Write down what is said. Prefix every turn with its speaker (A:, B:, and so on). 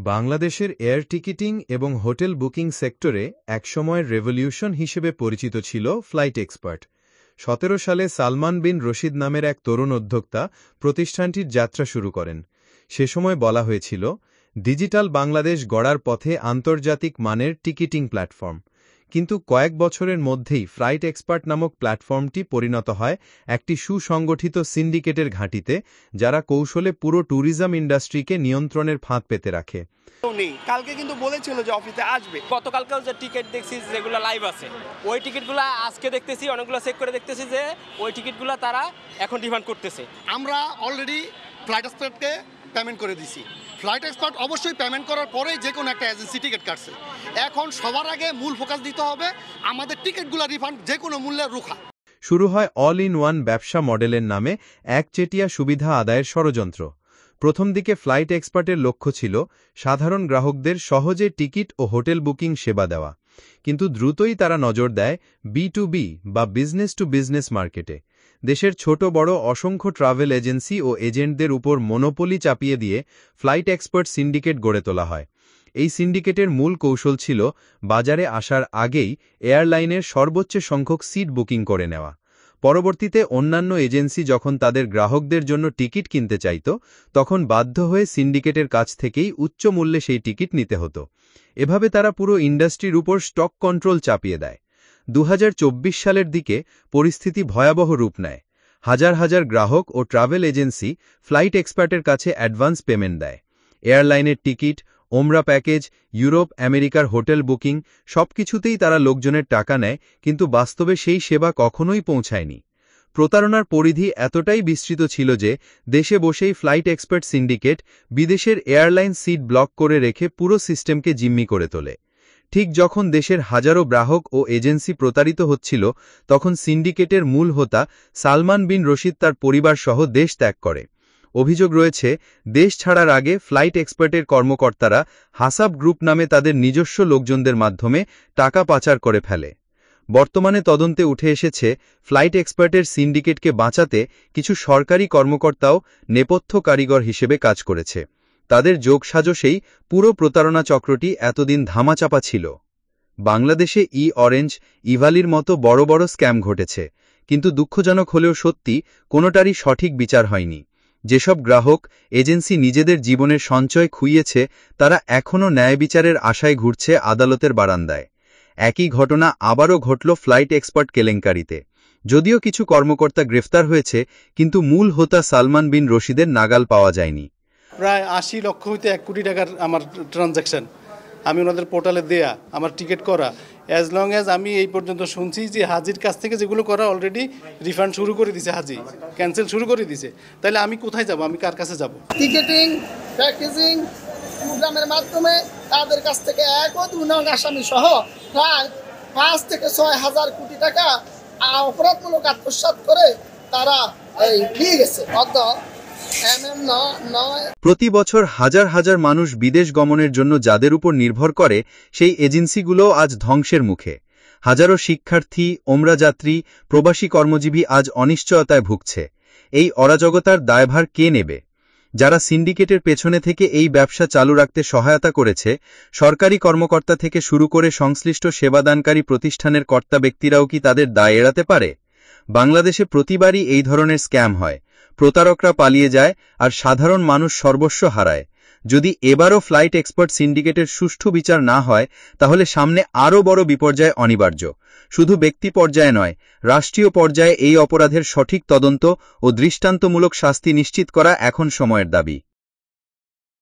A: বাংলাদেশের air ticketing এবং hotel booking সেক্টরে একসময়ের রেভলিউশন হিসেবে পরিচিত ছিল ফ্লাইট এক্সপার্ট। ১৭ সালে সালমান বিন রশিদ নামের এক তরুণ উদ্যোক্তা প্রতিষ্ঠানটির যাত্রা শুরু করেন। সে সময় বলা হয়েছিল, ডিজিটাল বাংলাদেশ গড়ার পথে আন্তর্জাতিক মানের টিকিটিং প্ল্যাটফর্ম। কিন্তু কয়েক বছরের মধ্যেই ফ্লাইট এক্সপার্ট নামক প্ল্যাটফর্মটি পরিণত হয় একটি সুসংগঠিত সিন্ডিকেটের ঘাঁটিতে, যারা কৌশলে পুরো ট্যুরিজম ইন্ডাস্ট্রিকে নিয়ন্ত্রণের ফাঁদ পেতে রাখে।
B: কালকে কিন্তু বলেছিল যে অফিসে আসবে।
C: গতকালকেও যে টিকিট দেখছি যেগুলো লাইভ আছে, ওই টিকিটগুলো আজকে দেখতেছি, অনেকগুলো চেক করে দেখতেছি যে ওই টিকিটগুলো তারা এখন ডিমান্ড করতেছে।
B: আমরা অলরেডি ফ্লাইট এক্সপার্টকে পেমেন্ট করে দিছি। ফ্লাইট এক্সপার্ট অবশ্যই পেমেন্ট করার পরেই যে কোনো একটা এজেন্সি টিকিট কাটছে। এখন সবার আগে মূল ফোকাস দিতে হবে আমাদের টিকিটগুলো রিফান্ড যে কোনো মূল্যে রোখা।
A: শুরু হয় অল ইন ওয়ান ব্যবসা মডেলের নামে একচেটিয়া সুবিধা আদায়ের ষড়যন্ত্র। প্রথম দিকে ফ্লাইট এক্সপার্টের লক্ষ্য ছিল সাধারণ গ্রাহকদের সহজে টিকিট ও হোটেল বুকিং সেবা দেওয়া, কিন্তু দ্রুতই তারা নজর দেয় B2B বা বিজনেস টু বিজনেস মার্কেটে। দেশের ছোট বড় অসংখ্য ট্রাভেল এজেন্সি ও এজেন্টদের উপর মনোপলি চাপিয়ে দিয়ে ফ্লাইট এক্সপার্ট সিন্ডিকেট গড়ে তোলা হয়। এই সিন্ডিকেটের মূল কৌশল ছিল বাজারে আসার আগেই এয়ারলাইনের সর্বোচ্চ সংখ্যক সিট বুকিং করে নেওয়া। পরবর্তীতে অন্যান্য এজেন্সি যখন তাদের গ্রাহকদের জন্য টিকিট কিনতে চাইত, তখন বাধ্য হয়ে সিন্ডিকেটের কাছ থেকেই উচ্চ মূল্যে সেই টিকিট নিতে হতো। এভাবে তারা পুরো ইন্ডাস্ট্রির উপর স্টক কন্ট্রোল চাপিয়ে দেয়। ২০২৪ সালের দিকে পরিস্থিতি ভয়াবহ রূপ নেয়। হাজার হাজার গ্রাহক ও ট্রাভেল এজেন্সি ফ্লাইট এক্সপার্টের কাছে অ্যাডভান্স পেমেন্ট দেয়। এয়ারলাইনের টিকিট, ওমরা প্যাকেজ, ইউরোপ আমেরিকার হোটেল বুকিং সবকিছুতেই তারা লোকজনের টাকা নেয়, কিন্তু বাস্তবে সেই সেবা কখনোই পৌঁছায়নি। প্রতারণার পরিধি এতটাই বিস্তৃত ছিল যে দেশে বসেই ফ্লাইট এক্সপার্ট সিন্ডিকেট বিদেশের এয়ারলাইন সিট ব্লক করে রেখে পুরো সিস্টেমকে জিম্মি করে তোলে। ঠিক যখন দেশের হাজারো গ্রাহক ও এজেন্সি প্রতারিত হচ্ছিল, তখন সিন্ডিকেটের মূল হোতা সালমান বিন রশিদ তার পরিবারসহ দেশ ত্যাগ করে। অভিযোগ রয়েছে, দেশ ছাড়ার আগে ফ্লাইট এক্সপার্টের কর্মকর্তারা হাসাব গ্রুপ নামে তাদের নিজস্ব লোকজনদের মাধ্যমে টাকা পাচার করে ফেলে। বর্তমানে তদন্তে উঠে এসেছে, ফ্লাইট এক্সপার্টের সিন্ডিকেটকে বাঁচাতে কিছু সরকারি কর্মকর্তাও নেপথ্য কারিগর হিসেবে কাজ করেছে। তাদের যোগসাজশেই পুরো প্রতারণা চক্রটি এতদিন ধামাচাপা ছিল। বাংলাদেশে অরেঞ্জ, ইভালির মতো বড় বড় স্ক্যাম ঘটেছে, কিন্তু দুঃখজনক হলেও সত্যি, কোনোটারই সঠিক বিচার হয়নি। যেসব গ্রাহক এজেন্সি নিজেদের জীবনের সঞ্চয় খুইয়েছে, তারা এখনও ন্যায় বিচারের আশায় ঘুরছে আদালতের বারান্দায়। একই ঘটনা আবারও ঘটল ফ্লাইট এক্সপার্ট কেলেঙ্কারিতে। যদিও কিছু কর্মকর্তা গ্রেফতার হয়েছে, কিন্তু মূল হোতা সালমান বিন রশিদের নাগাল পাওয়া যায়নি।
D: প্রায় ৮০ লক্ষ হইতে ১ কোটি টাকার আমার ট্রানজ্যাকশন, আমি ওনাদের পোর্টালে দেয়া, আমার টিকিট করা। অ্যাজ লং অ্যাজ আমি এই পর্যন্ত শুনছি যে হাজির কাছ থেকে যেগুলো করা অলরেডি রিফান্ড শুরু করে দিছে, হাজি ক্যান্সেল শুরু করে দিছে। তাহলে আমি কোথায় যাব, আমি কার কাছে যাব?
E: টিকেটিং প্যাকেজিং প্রোগ্রামের মাধ্যমে তাদের কাছ থেকে ১ ও ২ নং আসামি সহ প্রায় ৫ থেকে ৬ হাজার কোটি টাকা অপরাধমূলক আত্মসাৎ করে তারা নিয়ে গেছে।
A: প্রতি বছর হাজার হাজার মানুষ বিদেশ গমনের জন্য যাদের উপর নির্ভর করে, সেই এজেন্সিগুলো আজ ধ্বংসের মুখে। হাজারো শিক্ষার্থী, ওমরা যাত্রী, প্রবাসী কর্মজীবী আজ অনিশ্চয়তায় ভুগছে। এই অরাজকতার দায়ভার কে নেবে? যারা সিন্ডিকেটের পেছনে থেকে এই ব্যবসা চালু রাখতে সহায়তা করেছে, সরকারি কর্মকর্তা থেকে শুরু করে সংশ্লিষ্ট সেবাদানকারী প্রতিষ্ঠানের কর্তা ব্যক্তিরাও কি তাদের দায় এড়াতে পারে? বাংলাদেশে প্রতিবারই এই ধরনের স্ক্যাম হয়। প্রতারকরা পালিয়ে যায় আর সাধারণ মানুষ সর্বস্ব হারায়। যদি এবারও ফ্লাইট এক্সপার্ট সিন্ডিকেটের সুষ্ঠু বিচার না হয়, তাহলে সামনে আরও বড় বিপর্যয় অনিবার্য। শুধু ব্যক্তি পর্যায়ে নয়, রাষ্ট্রীয় পর্যায়ে এই অপরাধের সঠিক তদন্ত ও দৃষ্টান্তমূলক শাস্তি নিশ্চিত করা এখন সময়ের দাবি।